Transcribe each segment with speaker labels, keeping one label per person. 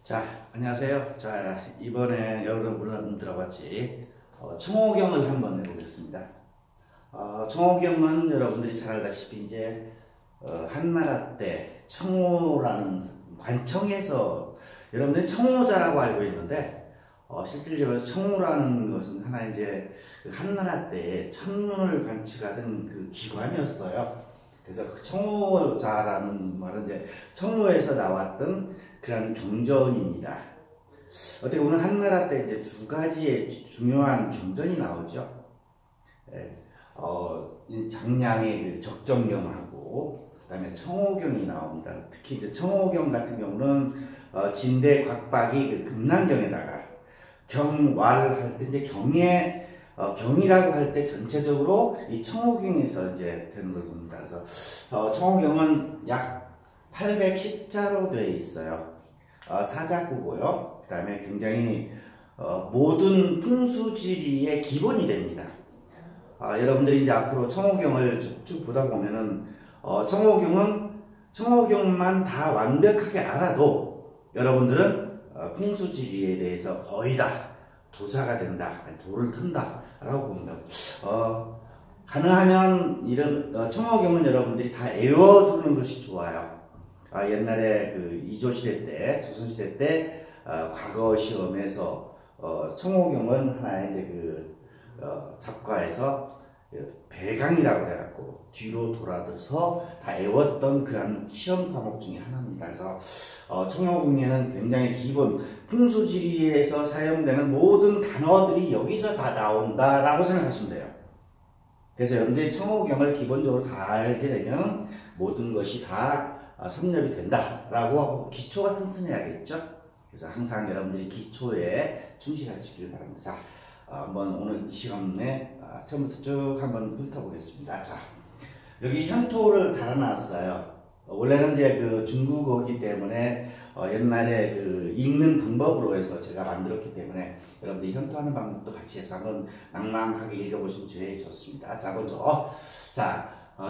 Speaker 1: 자, 안녕하세요. 자, 이번에 여러분들하고 같이 청호경을 한번 해보겠습니다. 청호경은 여러분들이 잘 알다시피 이제 한나라 때 청호라는 관청에서 여러분들이 청호자라고 알고 있는데 실질적으로 청호라는 것은 하나 이제 한나라 때 천문을 관측하던 그 기관이었어요. 그래서 그 청호자라는 말은 이제 청호에서 나왔던 그런 경전입니다. 어떻게 보면 한나라 때 이제 두 가지의 중요한 경전이 나오죠. 장량의 그 적정경하고 그다음에 청호경이 나옵니다. 특히 이제 청호경 같은 경우는 진대 곽박이 그 금난경에다가 경왈 할 때 이제 경에 경이라고 할 때 전체적으로 이 청호경에서 이제 되는 걸 봅니다. 그래서 청호경은 약 810자로 되어 있어요. 사자구고요. 그 다음에 굉장히 모든 풍수지리의 기본이 됩니다. 여러분들이 이제 앞으로 청호경을 쭉 보다 보면은 청호경만 다 완벽하게 알아도 여러분들은 풍수지리에 대해서 거의 다 도사가 된다, 도를 튼다 라고 봅니다. 가능하면 이런 청호경은 여러분들이 다 외워두는 것이 좋아요. 옛날에 그 이조시대 때, 조선시대 때 과거 시험에서 청호경은 하나의 이제 그 잡과에서 배강이라고 해갖고 뒤로 돌아들어서 다 외웠던 그런 시험 과목 중에 하나입니다. 그래서 청호경에는 굉장히 기본 풍수지리에서 사용되는 모든 단어들이 여기서 다 나온다라고 생각하시면 돼요. 그래서 여러분들이 청호경을 기본적으로 다 알게 되면 모든 것이 다 섭렵이 된다라고 하고 기초가 튼튼해야겠죠. 그래서 항상 여러분들이 기초에 충실하시길 바랍니다. 자, 한번 오늘 이 시간에 처음부터 쭉 한번 훑어보겠습니다. 자, 여기 현토를 달아놨어요. 원래는 이제 그 중국어기 때문에 옛날에 그 읽는 방법으로 해서 제가 만들었기 때문에 여러분들이 현토하는 방법도 같이 해서 한번 낭낭하게 읽어보시면 제일 좋습니다. 자, 먼저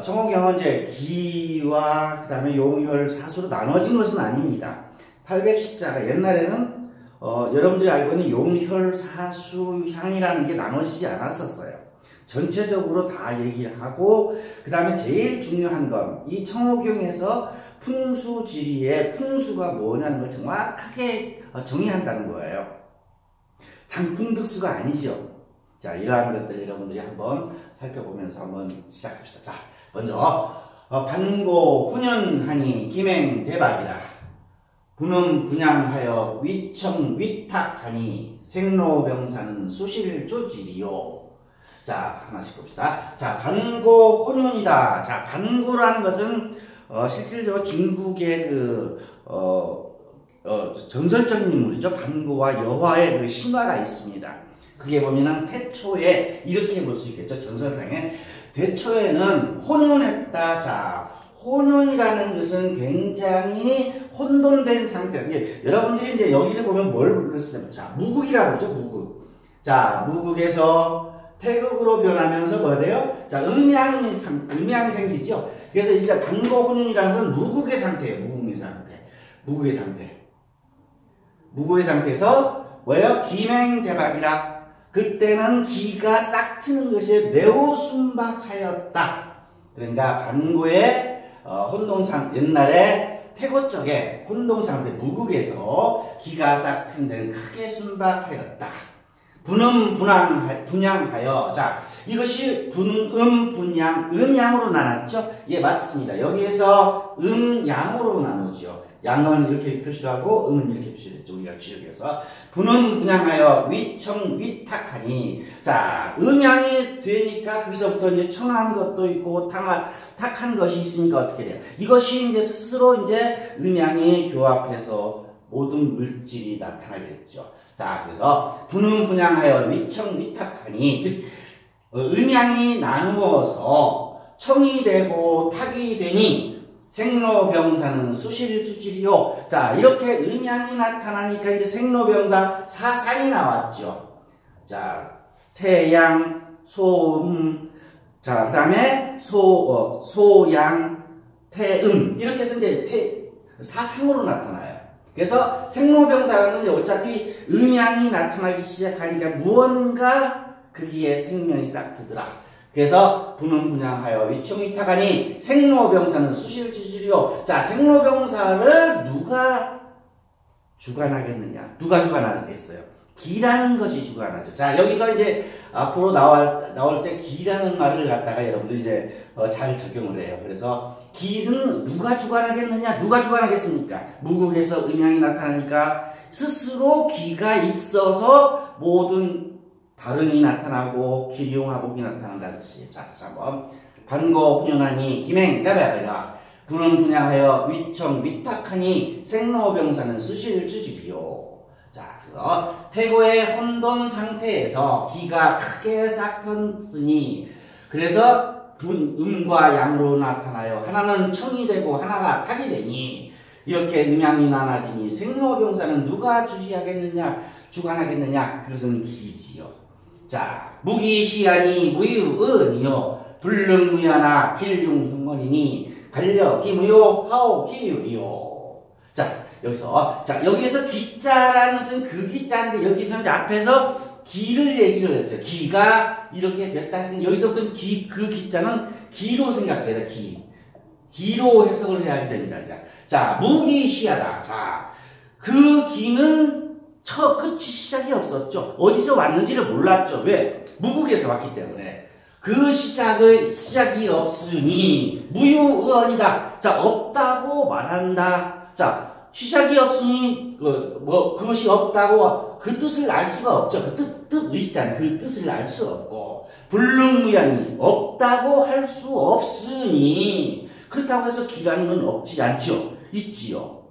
Speaker 1: 청호경은 이제 기와 그 다음에 용혈, 사수로 나눠진 것은 아닙니다. 810자가 옛날에는 여러분들이 알고 있는 용혈, 사수, 향이라는 게 나눠지지 않았었어요. 전체적으로 다 얘기를 하고 그 다음에 제일 중요한 건 이 청호경에서 풍수지리의 풍수가 뭐냐는 걸 정확하게 정의한다는 거예요. 장풍득수가 아니죠. 자, 이러한 것들 여러분들이 한번 살펴보면서 한번 시작합시다. 자, 먼저 반고 훈연하니 김행대박이라 분음 분양하여 위청 위탁하니 생로병사는 수실조지리요. 자, 하나씩 봅시다. 자, 반고 혼윤이다. 자, 반고라는 것은 실질적으로 중국의 그 전설적인 인물이죠. 반고와 여화의 그 신화가 있습니다. 그게 보면은 태초에 이렇게 볼 수 있겠죠. 전설상에 태초에는 혼윤했다. 자, 혼윤이라는 것은 굉장히 혼돈된 상태. 여러분들이 이제 여기를 보면 뭘 불렀으냐면, 자, 무국이라고 그러죠. 무국. 자, 무국에서 태극으로 변하면서 뭐 돼요? 자, 음양이 생기죠. 그래서 이제 반고 혼윤이라는 것은 무국의 상태예요. 무국의 상태. 무국의 상태. 무국의 상태에서 뭐예요? 김행대박이라. 그때는 기가 싹 트는 것이 매우 순박하였다. 그러니까 반고의 혼동상, 옛날에 태고 쪽에 혼동상태 무국에서 기가 싹 튼 데는 크게 순박하였다. 분음 분양하여. 자, 이것이 분양, 음양으로 나눴죠? 예, 맞습니다. 여기에서 음양으로 나누죠. 양은 이렇게 표시를 하고 음은 이렇게 표시를 했죠. 우리가 지역에서 분음 분양하여 위청 위탁하니. 자, 음양이 되니까 거기서부터 이제 청한 것도 있고 탁한 것이 있으니까 어떻게 돼요? 이것이 이제 스스로 이제 음양이 교합해서 모든 물질이 나타나겠죠. 자, 그래서 분음 분양하여 위청 위탁하니, 즉 음양이 나누어서 청이 되고 탁이 되니 생로병사는 수실주질이요. 자, 이렇게 음양이 나타나니까 이제 생로병사 사상이 나왔죠. 자, 태양, 소음, 자, 그 다음에 소양, 태음, 이렇게 해서 이제 사상으로 나타나요.
Speaker 2: 그래서 생로병사라는 것은 어차피 음양이 나타나기 시작하니까 무언가 거기에 생명이 싹 트더라. 그래서 분음분양하여 위총위탁하니 생로병사는 수실주지리요. 자, 생로병사를 누가 주관하겠느냐? 누가 주관하겠어요? 기라는 것이 주관하죠. 자, 여기서 이제 앞으로 나올 때 기라는 말을 갖다가 여러분들 이제 잘 적용을 해요. 그래서 기는 누가 주관하겠느냐? 누가 주관하겠습니까? 무국에서 음양이 나타나니까 스스로 기가 있어서 모든 발음이 나타나고 기룡화복이 나타난다는 뜻이에요. 자, 다시 한번 반고 훈연하니 김행 나베아베라 분은 분양하여 위청 위탁하니 생로병사는 수실주지리요. 자, 그래서 태고의 혼돈 상태에서 기가 크게 싹 텄으니 그래서 음과 양으로 나타나요. 하나는 청이 되고 하나가 탁이 되니 이렇게 음양이 나눠지니 생로병사는 누가 주시하겠느냐 주관하겠느냐 그것은 기지요. 자, 무기시하니 무유은이요 불능무야나 길융흉원이니 갈려 기무요 하오 기유리요. 자, 여기에서 기자라는 것은 그 기자인데 여기서 이제 앞에서 기를 얘기를 했어요. 기가 이렇게 됐다 했으니 여기서부터 그 기자는 기로 생각해야 돼. 기로 해석을 해야지 됩니다. 자, 무기시하다. 자, 그 기는 끝이 시작이 없었죠. 어디서 왔는지를 몰랐죠. 왜? 무국에서 왔기 때문에. 그 시작이 없으니 무유의언이다. 자, 없다고 말한다. 자, 시작이 없으니 그것이 없다고 그 뜻을 알 수가 없죠. 뜻 있잖아요. 그 뜻을 알 수 없고 불능무양이 없다고 할 수 없으니 그렇다고 해서 기라는 건 없지 않죠. 있지요.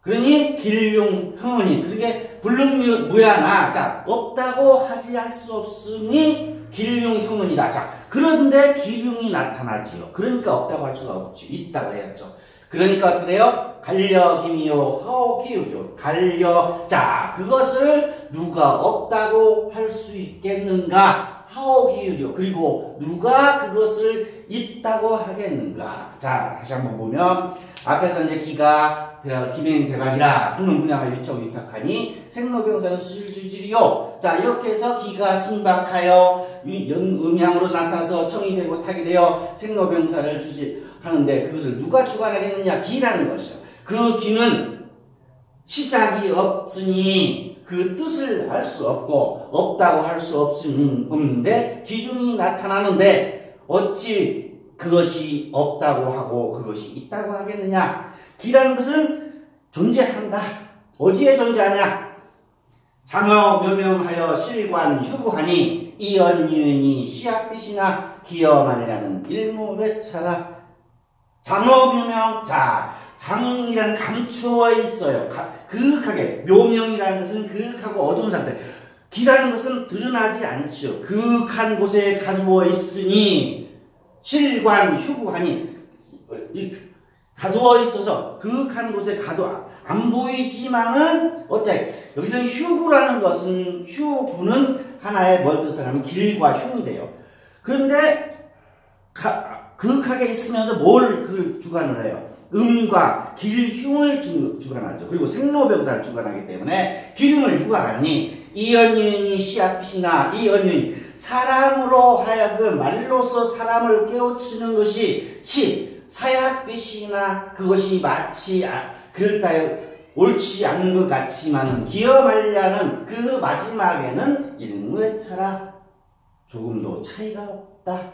Speaker 2: 그러니 길융형언이 그러니까 불능무야나 자 없다고 하지 할 수 없으니 길융형언이다. 자 그런데 기융이 나타나지요. 그러니까 없다고 할 수가 없지. 있다고 해야죠. 그러니까 어떻게 돼요? 갈려 힘이요 하오기요 갈려 자 그것을 누가 없다고 할 수 있겠는가 하오기요 그리고 누가 그것을 있다고 하겠는가. 자 다시 한번 보면 앞에서 이제 기가 기맹대박이라 분은 분양하여 위청 위탁하니 생로병사는 수실주지리요. 자 이렇게 해서 기가 순박하여 음양으로 나타나서 청이 되고 탁이 되어 생로병사를 하는데 그것을 누가 주관하겠느냐? 기라는 것이죠. 그 기는 시작이 없으니 그 뜻을 알 수 없고 없다고 할 수 없는데 기중이 나타나는데 어찌 그것이 없다고 하고 그것이 있다고 하겠느냐? 기라는 것은 존재한다. 어디에 존재하냐? 장어 묘명하여 실관 휴구하니 이언유인이 시합빛이나 기여말냐는 일무외차라. 장어 묘명 자 장이라는 감추어 있어요. 그윽하게 묘명이라는 것은 그윽하고 어두운 상태. 기라는 것은 드러나지 않죠. 그윽한 곳에 가두어 있으니 실관 휴구하니 가두어 있어서 그윽한 곳에 안 보이지만은 어때? 여기서 휴구라는 것은 휴구는 하나의 뭘 뜻을 하면 길과 흉이 돼요. 그런데 그윽하게 있으면서 뭘 주관을 해요? 음과 길흉을 주관하죠. 그리고 생로병사를 주관하기 때문에 길흉을 휴가하니 이언유인이 시합빛이나 이언유인 사람으로 하여금 말로서 사람을 깨우치는 것이 사약빛이나 그것이 마치 그렇다 옳지 않은 것 같지만은 기어말려는 그 마지막에는 일무외차라 조금도 차이가 없다.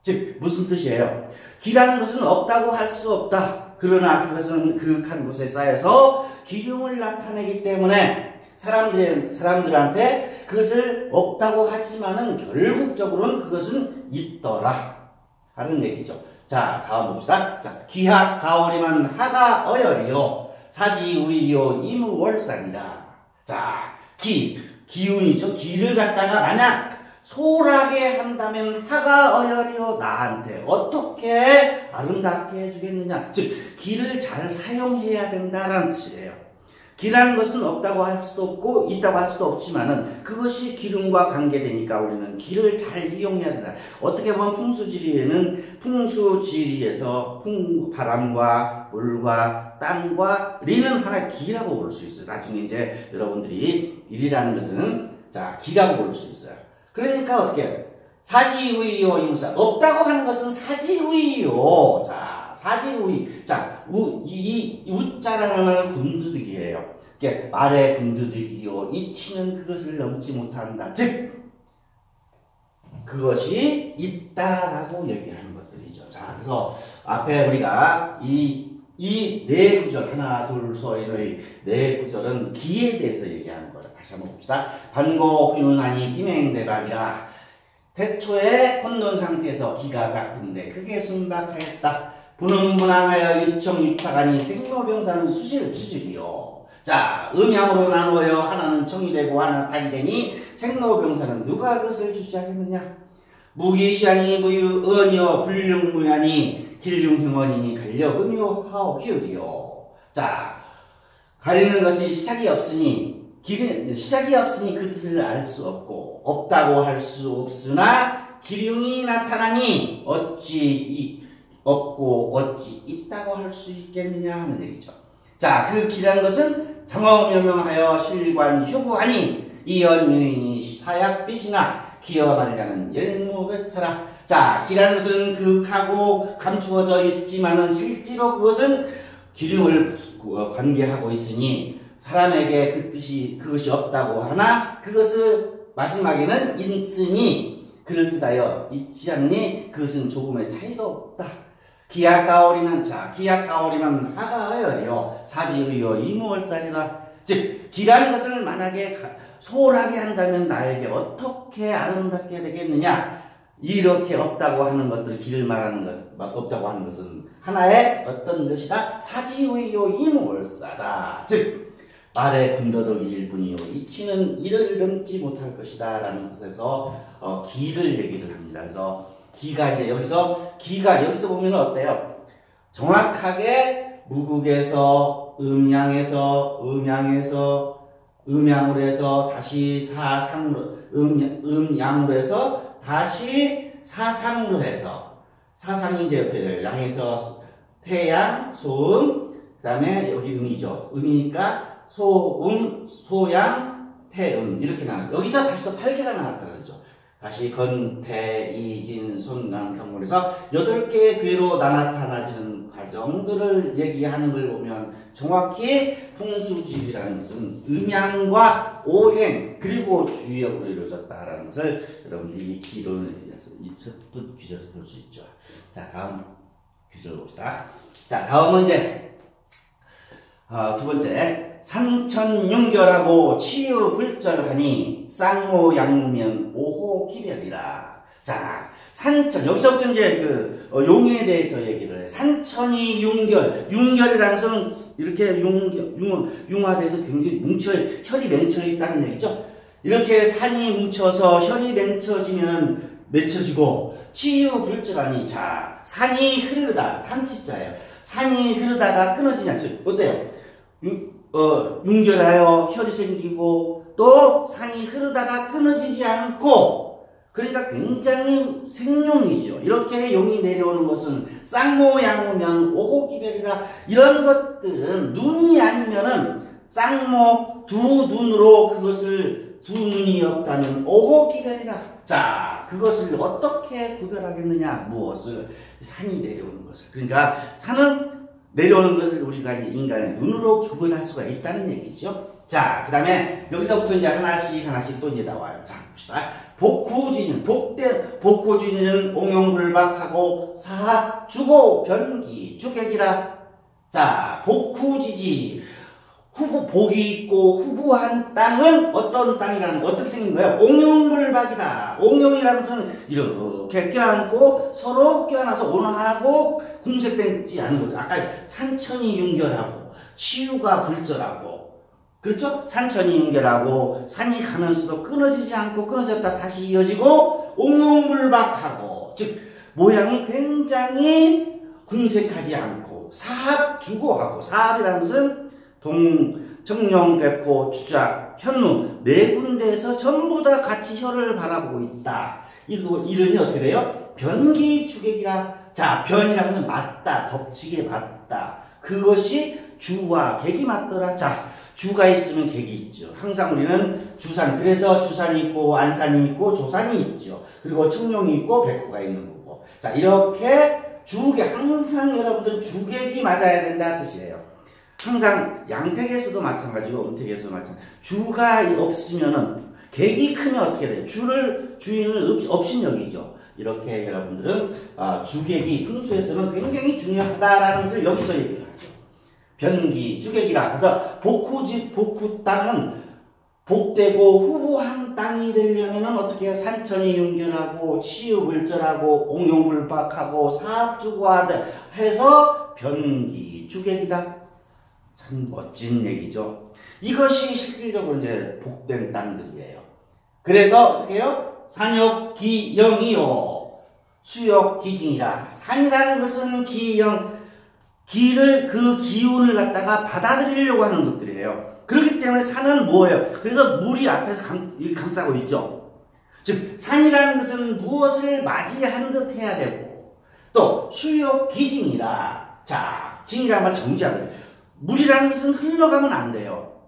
Speaker 2: 즉 무슨 뜻이에요? 기라는 것은 없다고 할 수 없다. 그러나 그것은 그윽한 곳에 쌓여서 기륭을 나타내기 때문에 사람들한테 그것을 없다고 하지만은 결국적으로는 그것은 있더라 하는 얘기죠. 자 다음 봅시다. 자 기학 가오리만 하가 어열이요 사지우이요 이무월산이라. 자 기운이죠. 기를 갖다가 만약 소홀하게 한다면 하가 어열이요 나한테 어떻게 아름답게 해주겠느냐. 즉 기를 잘 사용해야 된다라는 뜻이에요. 기라는 것은 없다고 할 수도 없고 있다고 할 수도 없지만은 그것이 기름과 관계되니까 우리는 기를 잘 이용해야 된다. 어떻게 보면 풍수지리에서 바람과 물과 땅과 리는 하나의 기라고 볼 수 있어요. 나중에 이제 여러분들이 일이라는 것은 자 기라고 볼 수 있어요. 그러니까 어떻게 사지우이요 이무사 없다고 하는 것은 사지우이요. 자 사지우이. 자 이 우자라는 말은 군두득이에요. 이게 말의 군두득이요 이치는 그것을 넘지 못한다. 즉 그것이 있다라고 얘기하는 것들이죠. 자 그래서 앞에 우리가 이 네 구절 하나 둘서의 네 구절은 기에 대해서 얘기하는 거예요. 다시 한번 봅시다. 반고 훈훈하니 김행대박이라 태초에 혼돈 상태에서 기가 삭힌데 크게 순박하였다. 분음분함하여 유청유탁하니 생로병사는 수실 추직이요. 자 음양으로 나누어요. 하나는 청이 되고 하나는 탁이 되니 생로병사는 누가 그것을 주지하겠느냐. 무기시하니 무유언이요 불륜무야니 길륜형언이니 갈려음요 하오 희열이요. 자 가리는 것이 시작이 없으니 그 뜻을 알 수 없고 없다고 할 수 없으나 기륭이 나타나니 어찌 없고 어찌 있다고 할 수 있겠느냐 하는 얘기죠. 자 그 기라는 것은 장엄여명하여 실관 휴구하니 이연유인이 사약빛이나 기어 말하는 열무배처라. 자 기라는 것은 극하고 감추어져 있지만은 실제로 그것은 기름을 관계하고 있으니 사람에게 그것이 없다고 하나 그것을 마지막에는 있으니 그럴듯하여 있지 않으니 그것은 조금의 차이도 없다. 기약가오리는 하가하여요 사지의요 이무월살이라. 즉 기라는 것을 만약에 소홀하게 한다면 나에게 어떻게 아름답게 되겠느냐. 이렇게 없다고 하는 것들 기를 말하는 것 없다고 하는 것은 하나의 어떤 것이다. 사지의요 이무월사다. 즉 말의 군더더기 일뿐이요 이치는 이를 넘지 못할 것이다 라는 뜻에서 기를 얘기를 합니다. 그래서 기가 이제 여기서 보면 어때요? 정확하게 무국에서 음양으로 해서 다시 사상으로 음양으로 해서 다시 사상으로 해서 사상이 이제 옆에 돼요. 양에서 태양, 소음, 그 다음에 여기 음이죠. 음이니까 소음, 소양, 태음 이렇게 나와요. 여기서 다시 또 8개가 나타나죠. 다시 건태, 이진, 손강, 경문에서 8개의 괴로 나타나지는 과정들을 얘기하는 걸 보면 정확히 풍수지리라는 것은 음양과 오행 그리고 주역으로 이루어졌다라는 것을 여러분들이 이 기론을 의해서 이 첫 규절에서 볼 수 있죠. 자 다음 규절 봅시다. 자 다음은 이제 두 번째 산천융결하고 치유불절하니 쌍모양무면 오호기별이라. 자 산천 여기서부터 이제 용에 대해서 얘기를 해. 산천이 융결이라는 것은 이렇게 융화돼서 굉장히 혈이 맺혀 있다는 얘기죠. 이렇게 산이 뭉쳐서 혈이 맺혀지고 치유불절하니 자 산이 흐르다 산치자예요. 산이 흐르다가 끊어지지 않죠. 어때요? 융결하여 혈이 생기고 또 산이 흐르다가 끊어지지 않고 그러니까 굉장히 생용이죠. 이렇게 용이 내려오는 것은 쌍모양무면 오호기별이라. 이런 것들은 눈이 아니면은 쌍모 두 눈으로 그것을 두 눈이 없다면 오호기별이라. 자 그것을 어떻게 구별하겠느냐. 무엇을? 산이 내려오는 것을. 그러니까 산은 내려오는 것을 우리가 인간의 눈으로 구분할 수가 있다는 얘기죠. 자, 그 다음에 여기서부터 이제 하나씩 또 이제 나와요. 자, 봅시다. 복후지는 옹용불박하고 사합 주고 변기 주객이라. 자, 복후지지. 복이 있고 후부한 땅은 어떤 땅이라는 거 어떻게 생긴 거예요? 옹용불박이다. 옹용이라는 것은 이렇게 껴안고 서로 껴안아서 온화하고 궁색되지 않은 거죠. 아까 산천이 융결하고 치유가 불절하고 그렇죠? 산천이 융결하고 산이 가면서도 끊어지지 않고 끊어졌다 다시 이어지고 옹용불박하고 즉 모양이 굉장히 궁색하지 않고 사합주고하고 사합이라는 것은 청룡, 백호, 주작, 현무 네 군데에서 전부 다 같이 혀를 바라보고 있다. 이러니 어떻게 돼요? 변기 주객이라. 자, 변이라는 것은 맞다, 덮치게 맞다. 그것이 주와 객이 맞더라. 자, 주가 있으면 객이 있죠. 항상 우리는 주산, 그래서 주산이 있고 안산이 있고 조산이 있죠. 그리고 청룡이 있고 백호가 있는 거고. 자, 이렇게 주객, 항상 여러분들은 주객이 맞아야 된다는 뜻이에요. 항상 양택에서도 마찬가지고 음택에서도 마찬가지고 주가 없으면은 객이 크면 어떻게 돼요? 주인을 업신여기죠. 이렇게 여러분들은 주객이 풍수에서는 굉장히 중요하다라는 것을 여기서 얘기를 하죠. 변기, 주객이라. 그래서 복후 땅은 복되고 후보한 땅이 되려면은 어떻게 해요? 산천이 윤결하고 치유불절하고 옹용불박하고 사학주고하다 해서 변기, 주객이다. 참 멋진 얘기죠. 이것이 실질적으로 이제 복된 땅들이에요. 그래서 어떻게 해요? 산역기영이요 수역기징이라. 산이라는 것은 기영, 기를 그 기운을 갖다가 받아들이려고 하는 것들이에요. 그렇기 때문에 산은 뭐예요? 그래서 물이 앞에서 감싸고 있죠. 즉 산이라는 것은 무엇을 맞이하는 듯 해야 되고, 또 수역기징이라. 자, 징이라면 정지하는, 물이라는 것은 흘러가면 안 돼요.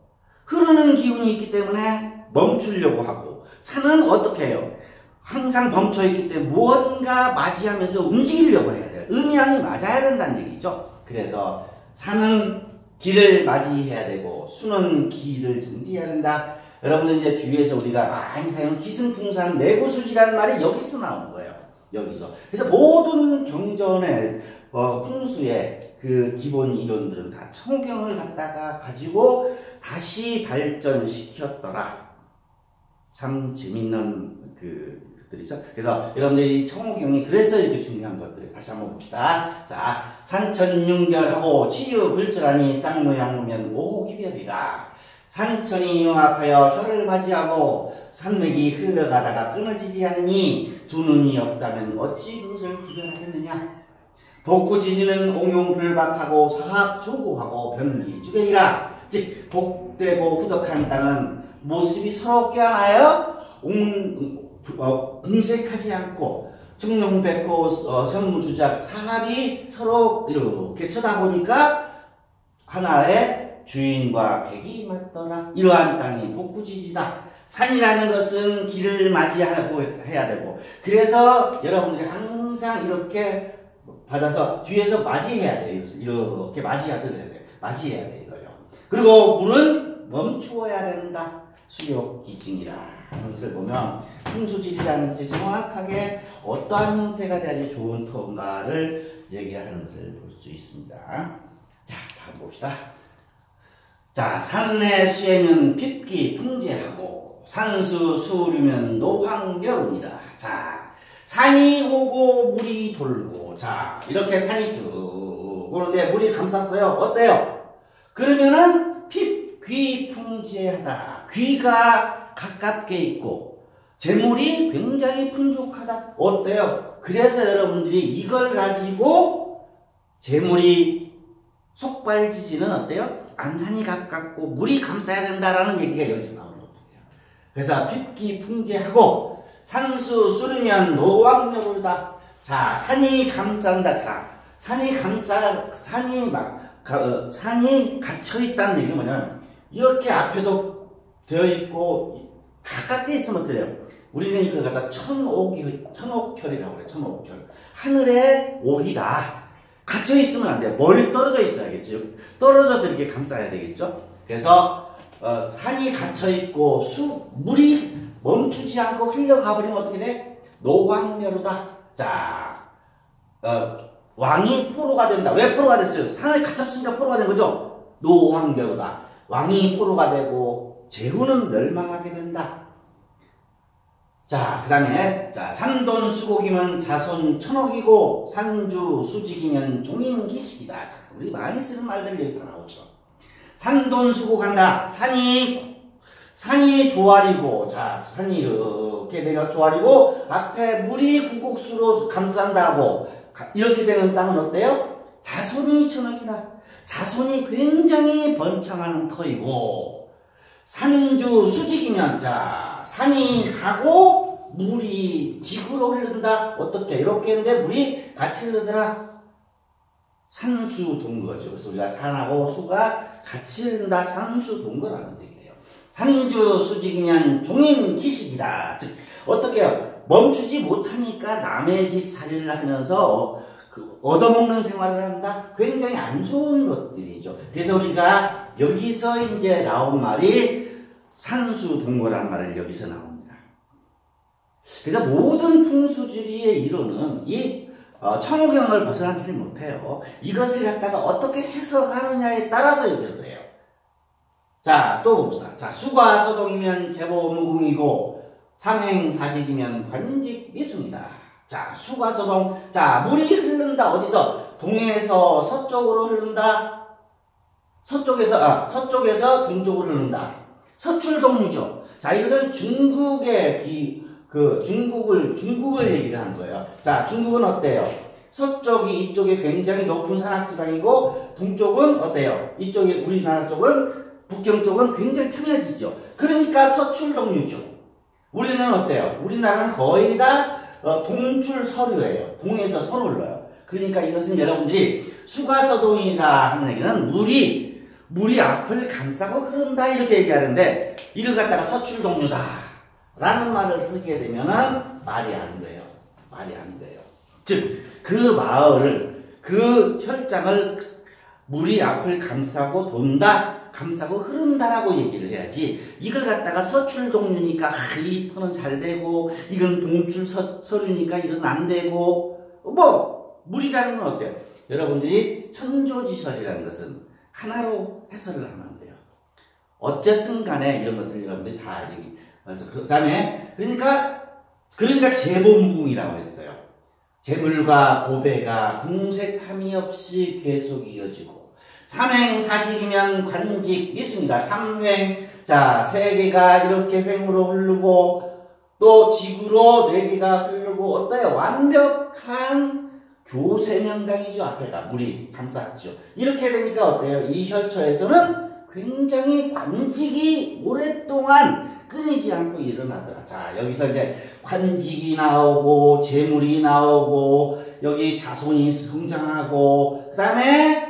Speaker 2: 흐르는 기운이 있기 때문에 멈추려고 하고, 산은 어떻게 해요? 항상 멈춰있기 때문에 무언가 맞이하면서 움직이려고 해야 돼요. 음양이 맞아야 된다는 얘기죠. 그래서 산은 길을 맞이해야 되고 수는 길을 정지해야 된다. 여러분들 이제 주위에서 우리가 많이 사용하는 기승풍산 내구수지라는 말이 여기서 나오는 거예요. 여기서. 그래서 모든 경전의 풍수의 그 기본 이론들은 다 청경을 갖다가 가지고 다시 발전시켰더라. 참 재밌는 것들이죠. 그래서 여러분들이 청호경이 그래서 이렇게 중요한 것들을 다시 한번 봅시다. 자, 산천윤결하고 치유불절하니 쌍무양무면 오기별이라. 산천이 융합하여 혀를 맞이하고 산맥이 흘러가다가 끊어지지 않으니 두 눈이 없다면 어찌 그것을 구별하겠느냐. 복구지지는 옹용불박하고 사학조고하고 변기주객이라. 즉 복되고 후덕한 땅은 모습이 서럽게 하나요? 궁색하지 않고 청룡백호 현무주작 사학이 서로 이렇게 쳐다보니까 하나의 주인과 객이 맞더라. 이러한 땅이 복구지지다. 산이라는 것은 길을 맞이하고 해야 되고, 그래서 여러분들이 항상 이렇게 받아서 뒤에서 맞이해야 돼요. 이렇게 맞이해야 돼 이거요. 그리고 물은 멈추어야 된다. 수욕기증이라 하는 것을 보면 풍수질이라는 것이 정확하게 어떠한 형태가 돼야지 좋은 터인가를 얘기하는 것을 볼 수 있습니다. 자, 다음 봅시다. 자, 산내 수에면 핍기 풍제하고 산수 수류면 노황멸운이라. 자, 산이 오고 물이 돌고, 자, 이렇게 산이 쭉 오는데 물이 감쌌어요. 어때요? 그러면은 귀 풍제하다. 귀가 가깝게 있고 재물이 굉장히 풍족하다. 어때요? 그래서 여러분들이 이걸 가지고 재물이 속발지지는 어때요? 안산이 가깝고 물이 감싸야 된다라는 얘기가 여기서 나오는 거예요. 그래서 핍기 풍제하고 산수 수르면 노왕묘로다. 자, 산이 감싼다. 자, 산이 갇혀 있다는 얘기는 뭐냐면 이렇게 앞에도 되어 있고 가깝게 있으면 어때요? 우리는 이걸 갖다 천옥혈이라고 그래요. 천옥혈. 하늘의 옥이다. 갇혀 있으면 안 돼요. 멀리 떨어져 있어야겠죠. 떨어져서 이렇게 감싸야 되겠죠. 그래서 산이 갇혀 있고 물이 멈추지 않고 흘러가 버리면 어떻게 돼? 노왕묘로다. 자, 왕이 포로가 된다. 왜 포로가 됐어요? 산을 갇혔으니까 포로가 된 거죠. 노왕묘로다. 왕이 포로가 되고 제후는 멸망하게 된다. 자, 그 다음에 산돈 수곡이면 자손 천억이고 산주 수직이면 종인기식이다. 자, 우리 많이 쓰는 말들이 여기 다 나오죠. 산돈 수곡한다. 산이 조아리고, 자, 산이 이렇게 내려서 조아리고 앞에 물이 구곡수로 감싼다고 이렇게 되는 땅은 어때요? 자손이 천억이다. 자손이 굉장히 번창하는 터이고, 산주 수직이면, 자, 산이 가고 물이 지구로 흐른다. 어떻게? 이렇게 했는데 물이 같이 흐르더라. 산수동거죠. 그래서 우리가 산하고 수가 같이 흐른다. 산수동거라는 얘기예요. 산주 수직이면 종인기식이다. 즉, 어떻게 해요? 멈추지 못하니까 남의 집 살이를 하면서 얻어먹는 생활을 한다? 굉장히 안 좋은 것들이죠. 그래서 우리가 여기서 이제 나온 말이 산수동거란 말을 여기서 나옵니다. 그래서 모든 풍수지리의 이론은 이 청호경을 벗어나지 못해요. 이것을 갖다가 어떻게 해석하느냐에 따라서 얘기를 해요. 자, 또 봅시다. 자, 수과 서동이면 제보 무궁이고 삼행사직이면 관직미수입니다. 자, 수과 서동. 자, 물이 흐른다. 어디서? 동에서 서쪽으로 흐른다. 서쪽에서 동쪽으로 흐른다. 서출동류죠. 자, 이것은 중국의 중국을 얘기를 한 거예요. 자, 중국은 어때요? 서쪽이 이쪽에 굉장히 높은 산악지방이고, 동쪽은 어때요? 이쪽에 우리나라 쪽은, 북경 쪽은 굉장히 평야지죠. 그러니까 서출동류죠. 우리는 어때요? 우리나라는 거의 다 동출서류예요. 동에서 서로 흘러요. 그러니까 이것은 여러분들이 수가서동이다 하는 얘기는 물이 앞을 감싸고 흐른다 이렇게 얘기하는데, 이걸 갖다가 서출동류다 라는 말을 쓰게 되면은 말이 안 돼요. 말이 안 돼요. 즉, 그 마을을, 그 혈장을 물이 앞을 감싸고 돈다, 감싸고 흐른다라고 얘기를 해야지, 이걸 갖다가 서출동류니까 이 터는 잘 되고, 이건 동출서류니까 이건 안 되고, 물이라는 건 어때요? 여러분들이 천조지설이라는 것은 하나로 해설을 하면 안 돼요. 어쨌든 간에 이런 것들 여러분들이 다 얘기. 그 다음에, 그러니까 제보무궁이라고 했어요. 재물과 보배가 궁색함이 없이 계속 이어지고, 삼행사직이면 관직미수입니다. 삼횡, 자, 세 개가 이렇게 횡으로 흐르고, 또 지구로 네 개가 흐르고, 어때요? 완벽한 교세명당이죠. 앞에가 물이 감쌌죠. 이렇게 되니까 어때요? 이 혈처에서는 굉장히 관직이 오랫동안 끊이지 않고 일어나더라. 자, 여기서 이제 관직이 나오고, 재물이 나오고, 여기 자손이 성장하고, 그 다음에,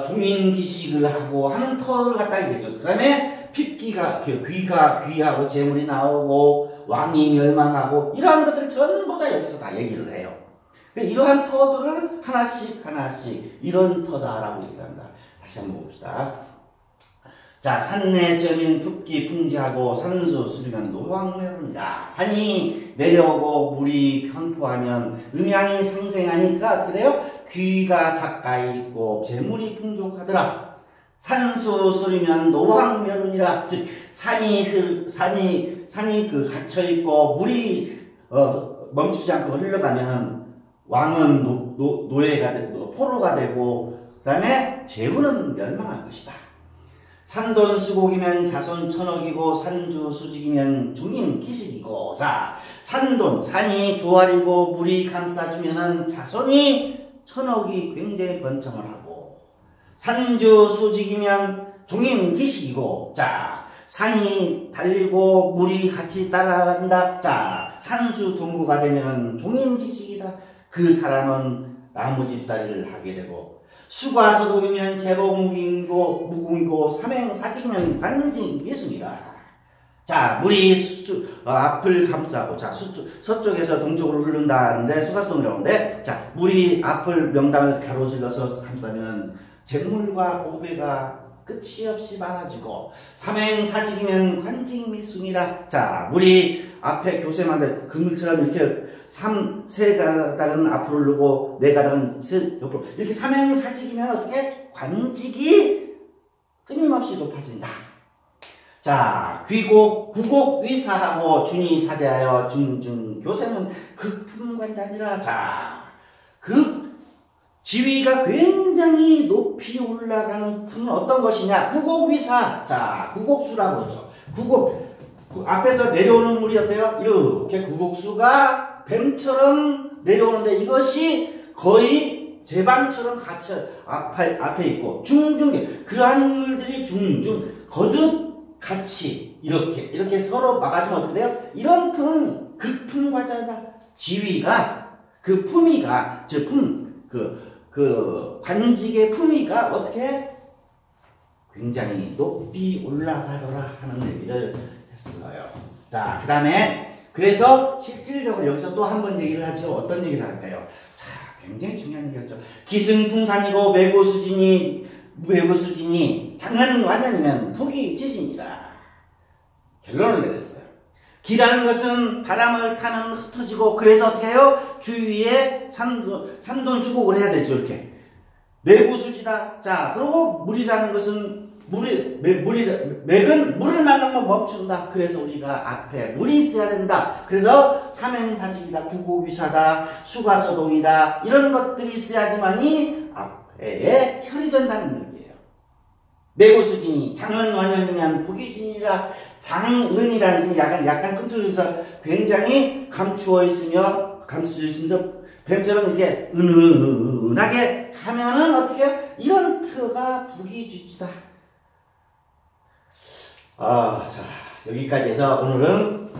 Speaker 2: 종인기식을 하고 하는 터를 갖다 얘기했죠. 그 다음에, 귀가 귀하고 재물이 나오고, 왕이 멸망하고, 이러한 것들 전부 다 여기서 다 얘기를 해요. 이러한 터들을 하나씩, 이런 터다라고 얘기를 합니다. 다시 한번 봅시다. 자, 산내수염인 붓기 풍지하고 산수 수리면 노황멸입니다. 산이 내려오고 물이 현포하면 음양이 상생하니까 어떻게 돼요? 귀가 가까이 있고 재물이 풍족하더라. 산수 수리면 노황멸이라. 즉 산이 갇혀 있고 물이 멈추지 않고 흘러가면 왕은 노예가 되고 포로가 되고, 그다음에 제후는 멸망할 것이다. 산돈 수곡이면 자손 천억이고 산주 수직이면 종인 기식이고. 자, 산이 조아리고 물이 감싸주면은 자손이 천억이 굉장히 번창을 하고, 산주 수직이면 종인 기식이고. 자, 산이 달리고 물이 같이 따라간다. 자, 산수 동구가 되면은 종인 기식이다. 그 사람은 나무집살이를 하게 되고, 수과서동이면 제복 무궁이고 삼행사직이면 관직미수입니다. 자, 물이 앞을 감싸고, 자, 서쪽에서 동쪽으로 흐른다는데 수과서동이라고 하는데, 자, 물이 앞을 명당을 가로질러서 감싸면 재물과 보배가 끝이 없이 많아지고, 삼행사직이면 관직미수입니다. 자, 물이 앞에 교세만 그물처럼 이렇게 세 가닥은 앞으로 흐르고 네 가닥은 옆으로, 이렇게 삼행사직이면 어떻게? 관직이 끊임없이 높아진다. 자, 구곡위사하고 준이사제하여 중중교세는 극품관자니라. 자, 지위가 굉장히 높이 올라가는 틈은 어떤 것이냐? 구곡위사. 자, 구곡수라고 그러죠. 앞에서 내려오는 물이 어때요? 이렇게 구곡수가 뱀처럼 내려오는데, 이것이 거의 제방처럼 같이 앞에 있고 중중계 그러한 물들이 거듭 같이 이렇게 서로 막아주면 어떻게 돼요? 이런 틈은 극품 과자다. 지위가 그 품위가 그 관직의 품위가 어떻게 굉장히 높이 올라가더라 하는 얘기를 했어요. 자, 그 다음에 그래서 실질적으로 여기서 또 한 번 얘기를 하죠. 어떤 얘기를 할까요? 자, 굉장히 중요한 얘기였죠. 기승풍산이고 외구수진이 장은 완연이면 북이 지진이라 결론을 내렸어요. 기라는 것은 바람을 타면 흩어지고 그래서 어떻게 해요? 주위에 산돈수곡을 해야 되죠. 이렇게 내구수지다. 자, 그리고 물이라는 것은 맥은 물을 만나면 멈춘다. 그래서 우리가 앞에 물이 있어야 된다. 그래서 삼행사직이다, 구곡유사다, 수가서동이다 이런 것들이 있어야지만이 앞에 혈이 된다는 얘기예요. 내구수진이 장은완연이면 북이진이라 장은이라는 게 약간 끔찍해서 굉장히 감추어 있으면서 뱀처럼 이렇게 은은하게 하면은 어떻게 해요? 이런 트가 북이지지다. 자, 여기까지 해서 오늘은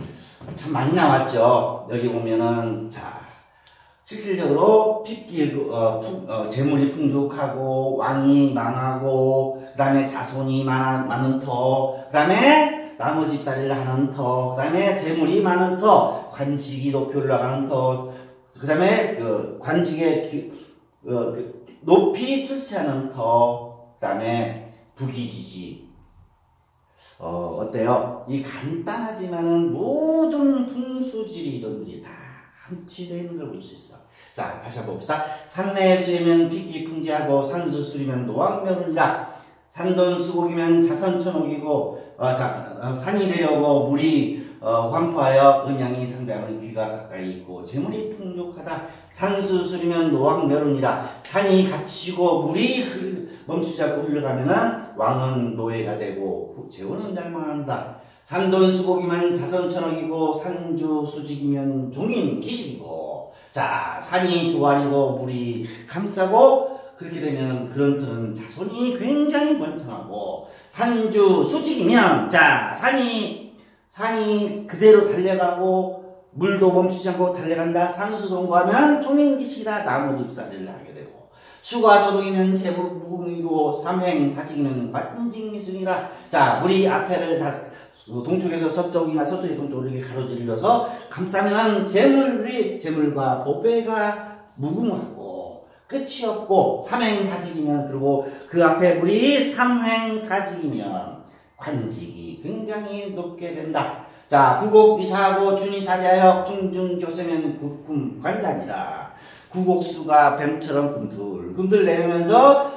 Speaker 2: 참 많이 나왔죠. 여기 보면은, 자, 실질적으로 재물이 풍족하고, 왕이 망하고, 그 다음에 자손이 많은 터, 그 다음에 나무집살이를 하는 터, 그 다음에 재물이 많은 터, 관직이 높이 올라가는 터, 그 다음에 관직의 높이 출세하는 터, 그 다음에 부귀지지. 어때요? 이 간단하지만은 모든 풍수지리들이 다 함치되어 있는 걸 볼 수 있어. 자, 다시 한번 봅시다. 산내에 수이면 빗기풍지하고 산수술이면 노왕멸이라 산돈수곡이면 자선천옥이고 산이 내려오고 물이 환포하여 음양이 상대하면 귀가 가까이 있고 재물이 풍족하다. 산수술이면 노왕멸이라 산이 갇히고 물이 멈추지 않고 흘러가면은 왕은 노예가 되고 재원은 멸망한다. 산돈수곡이면 자선천옥이고 산주수직이면 종인 기식이고 자 산이 조아리고 물이 감싸고 그렇게 되면 그런 터는 자손이 굉장히 번창하고 산주수직이면 자 산이 그대로 달려가고 물도 멈추지 않고 달려간다. 산수동거하면 종인기식이다. 나무집살이를 하게 되고 수가소동이면 재물무궁이고 삼행사직이면 관직미승이라 자 물이 앞에를 다 동쪽에서 서쪽이나 서쪽에서 동쪽으로 이렇게 가로질러서 감싸면 재물과 보배가 무궁하고 끝이 없고 삼행사직이면 그리고 그 앞에 물이 삼행사직이면 관직이 굉장히 높게 된다. 자 구곡위사하고 준이사자역 중중교세면 국품 관자니라. 구곡수가 뱀처럼 꿈틀꿈틀 내리면서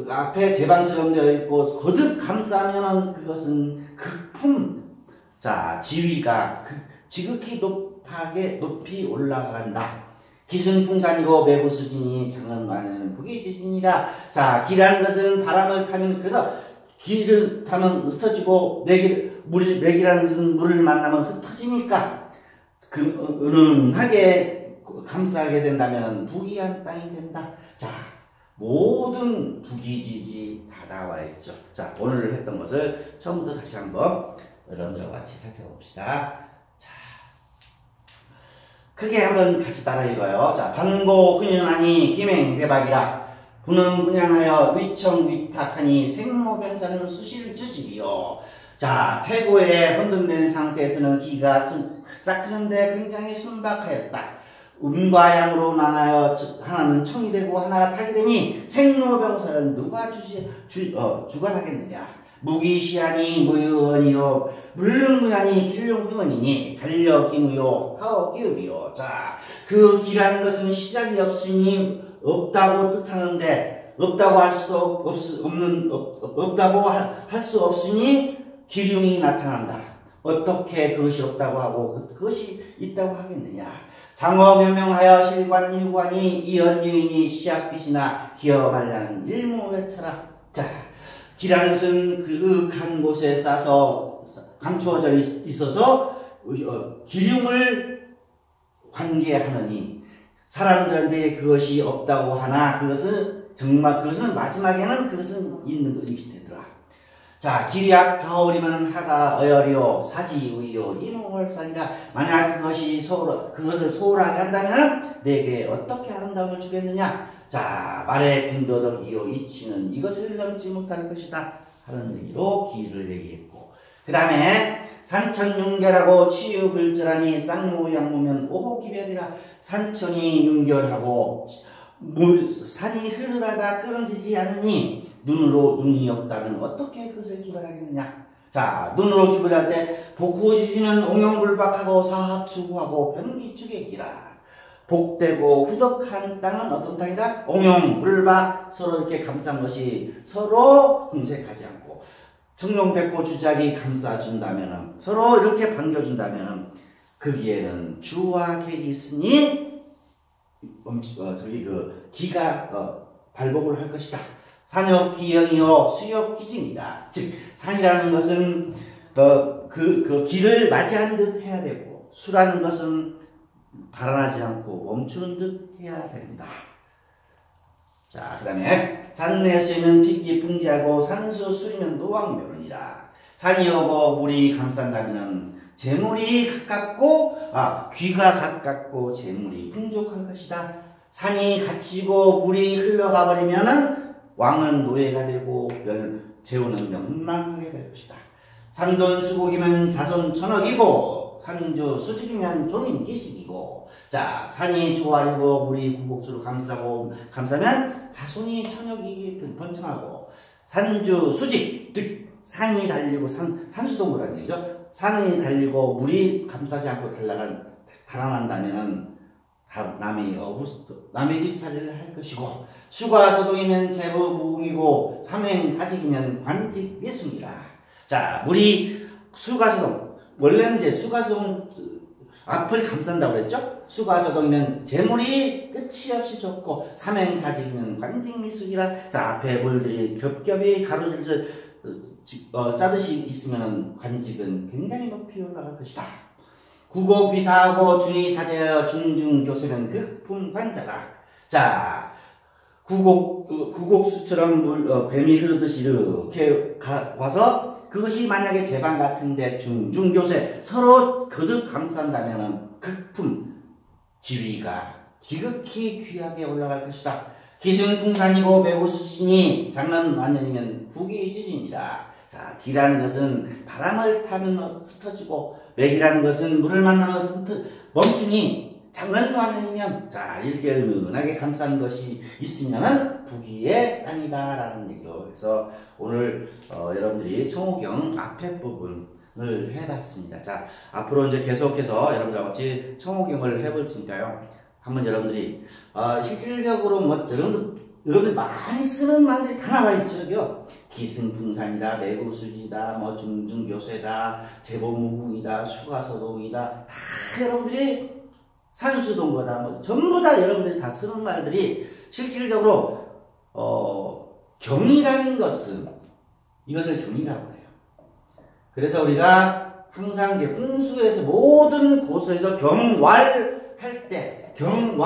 Speaker 2: 앞에 제방처럼 되어 있고 거듭 감싸면 그것은 극품. 자 지위가 지극히 높이 올라간다. 기승풍산이고 매구수진이 장은만은 북이지진이라. 자 기라는 것은 바람을 타면 그래서 기를 타면 흩어지고 맥이라는 것은 물을 만나면 흩어지니까 은은하게 감싸게 된다면 부귀한 땅이 된다. 자, 모든 부귀지지 다 나와 있죠. 자, 오늘 했던 것을 처음부터 다시 한번 여러분들과 같이 살펴봅시다. 자, 크게 한번 같이 따라 읽어요. 자, 반고 훈연하니 기맹대박이라. 부는 분양하여 위청위탁하니 생로병사는 수실주직이요. 자, 태고에 혼돈된 상태에서는 기가 싹 트는데 굉장히 순박하였다. 음과 양으로 나눠 하나는 청이 되고 하나가 탁이 되니 생로병사는 누가 주관하겠느냐. 무기시하니 무유언이요 물릉무하니 길룡무언이니 달려기무요 하오기읍이요. 자, 그 기라는 것은 시작이 없으니 없다고 뜻하는데 없다고 할 수 없으니 기륭이 나타난다. 어떻게 그것이 없다고 하고 그것이 있다고 하겠느냐. 장어명명하여 실관유관이 이언유인이 시약빛이나 기어말라는 일무회차라. 자, 기라는 것은 그윽한 곳에 싸서 감추어져 있어서 기륭을 관계하느니 사람들한테 그것이 없다고 하나 그것은 정말 그것은 마지막에는 그것은 있는 것이 되더라. 자, 기리악 가오리면 하가 어여리요 사지우이요 이몽월산이라. 만약 그것을 소홀하게 한다면 내게 어떻게 아름다움을 주겠느냐. 자, 말의 군더더기요 이치는 이것을 넘지 못할 것이다 하는 얘기로 기를 얘기했고, 그 다음에 산천윤결하고 치유불절하니 쌍모양무면 오호기별이라. 산천이 윤결하고 산이 흐르다가 끊어지지 않으니 눈이 없다면 어떻게 그것을 기별하겠느냐. 자, 눈으로 기별할 때 복후지지는 옹영불박하고 사합수구하고 변기축액이라. 복되고 후덕한 땅은 어떤 땅이다? 옹영불박, 서로 이렇게 감싼 것이 서로 궁색하지 않고, 청룡백호 주작이 감싸준다면은, 서로 이렇게 반겨준다면은 거기에는 주와 객이 있으니 기가 발복을 할 것이다. 산역기영이요 수역기증이다. 즉 산이라는 것은 그 길을 맞이한 듯 해야 되고, 수라는 것은 달아나지 않고 멈추는 듯 해야 됩니다. 자, 그 다음에 잔내 수이면 빗기 풍지하고 산수 수이면 노왕묘론이라. 산이 오고 물이 감싼다면 재물이 가깝고 귀가 가깝고 재물이 풍족한 것이다. 산이 갇히고 물이 흘러가 버리면은 왕은 노예가 되고 재우는 명망하게 될 것이다. 산돈 수국이면 자손 천억이고 산주 수직이면 종인 기식이고. 자, 산이 조아리고 물이 구곡수로 감싸면 자손이 천억이 번창하고. 산주 수직, 즉 산이 달리고 산수동물이라는 얘기죠. 산이 달리고 물이 감싸지 않고 달아난다면은 남의 집살이를 할 것이고, 수가서동이면 제부무궁이고 삼행사직이면 관직미순이라. 자, 물이 수가서동, 원래는 이제 수가서동 앞을 감싼다고 그랬죠. 수가서동이면 재물이 끝이 없이 좋고 삼행사직이면 관직미숙이라. 자, 앞에 물들이 겹겹이 가로질서 짜듯이 있으면 관직은 굉장히 높이 올라갈 것이다. 구곡비사하고 준이사제여 중중교세는 극품관자라. 자, 구곡수처럼 뱀이 흐르듯이 이렇게 와서 그것이 만약에 제방 같은데 중중교세 서로 거듭 감싼다면 극품 지위가 지극히 귀하게 올라갈 것이다. 기승풍산이고 매우수진이 장난만년이면 부귀지진이다. 자, 기라는 것은 바람을 타면 흩어지고, 맥이라는 것은 물을 만나면 멈추니 장난만년이면, 자, 이렇게 은은하게 감싼 것이 있으면은 부귀의 땅이다라는 얘기로 해서 오늘 여러분들이 청호경 앞에 부분을 해봤습니다. 자, 앞으로 이제 계속해서 여러분들과 같이 청호경을 해볼 테니까요. 한번 여러분들이 실질적으로 여러분들 많이 쓰는 말들이 다 나와 있죠. 여기요. 기승풍산이다, 매구수지다, 중중교세다, 제보무궁이다, 수가서동이다. 다 여러분들이 산수동거다. 전부 다 여러분들이 다 쓰는 말들이 실질적으로 경이라는 것은 이것을 경이라고 해요. 그래서 우리가 항상 풍수에서 모든 고수에서 경왈할 때 경은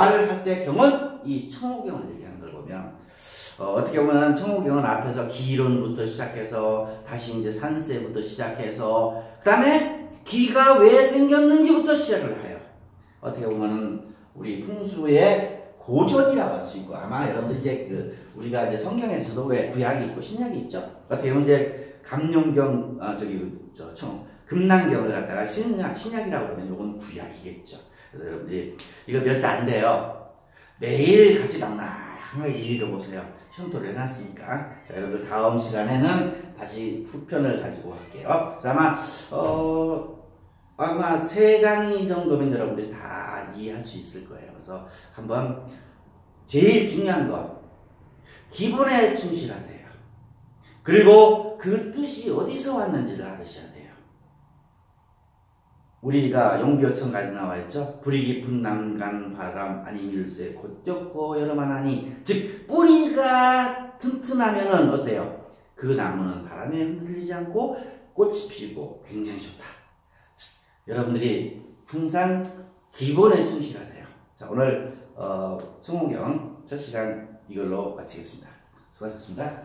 Speaker 2: 이 청호경을 얘기하는 걸 보면 어떻게 보면 청호경은 앞에서 기론부터 시작해서 다시 이제 산세부터 시작해서 그 다음에 기가 왜 생겼는지부터 시작을 해요. 어떻게 보면 우리 풍수의 고전이라고 할 수 있고, 아마 여러분들 이제 우리가 이제 성경에서도 왜 구약이 있고 신약이 있죠. 어떻게 보면 이제 감룡경 금난경을 갖다가 신약이라고 그러면 이건 구약이겠죠. 그래서 여러분들이 이거 몇 자 안 돼요. 매일 같이 낭낭하게 읽어보세요. 흉토를 해놨으니까. 자, 여러분들 다음 시간에는 다시 후편을 가지고 할게요. 그래서 아마 3강의 정도면 여러분들이 다 이해할 수 있을 거예요. 그래서 한번 제일 중요한 건 기본에 충실하세요. 그리고 그 뜻이 어디서 왔는지를 알으셔야 돼요. 우리가 용비어천까지 나와 있죠. 불이 깊은 남간 바람 아니 밀새 곧겹고 여름하나니, 즉 뿌리가 튼튼하면은 어때요? 그 나무는 바람에 흔들리지 않고 꽃이 피고 굉장히 좋다. 여러분들이 항상 기본에 충실하세요. 자, 오늘
Speaker 1: 청호경 첫 시간 이걸로 마치겠습니다. 수고하셨습니다.